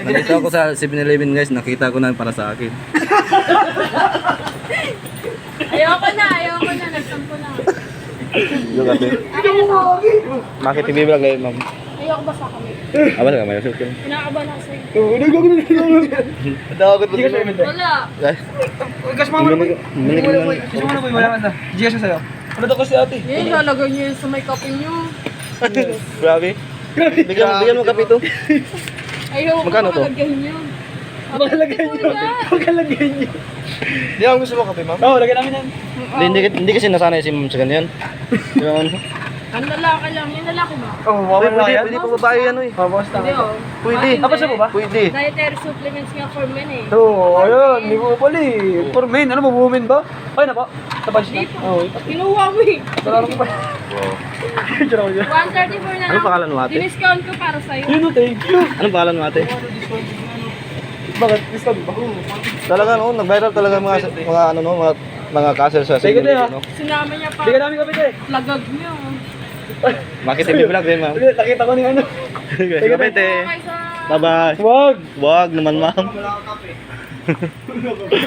Nandito ako sa 7-Eleven guys, nakita ko na para sa akin. Ayoko na, nagsampo na. Yung kape. Bakit TV vlog kayo, ma'am? Ayoko ba sa kami? Wala ka, may shoot ka. Kinakabahan ako sa'yo. Takot mo. Wala. Guys, Gas mo muna boy. Gas mo muna boy, wala ka na. Gigas na sa'yo. Ano daw kasi ate? Yun, lalagay niyo yun sa may kape niyo. grabe. Bigyan mo kape to. Ayoko Magkano to? malagyan niyo. Makalagay niyo. Makalagay niyo. Di ako gusto mo kape, ma'am. Oo, lagyan namin yan. Hindi kasi nasanay si ma'am sa ganyan. Yung Ang lalaki lang, yung lalaki ba? Oo, wala yan. pwede pa babae ano eh. Babawas Hindi na. oh. Pwede. Tapos na po ba? Pwede. Dietary supplements nga for men eh. Oo, ayun. Hindi ko pala eh. For men, ano ba, women ba? Okay na po. Tapos na. Hindi pa. Oo. Kinuha mo eh. Sararo ko pa. Wow. Tira ko dyan. 134 na Anong pangalan mo, ate? Diniscount ko para sa'yo. Yun o, thank you. Anong pangalan mo ate? Bakit? Discount ba? Talaga no, nag-viral talaga mga ano no, mga castle sa Sige, Signal, ha? no. Sinama niya pa. Hindi ka namin kapit eh. Lagag niyo. Bakit TV vlog din, ma'am? Nakita ko ni ano. Kapit eh. Okay sa... Bye-bye. Wag. Wag naman, ma'am.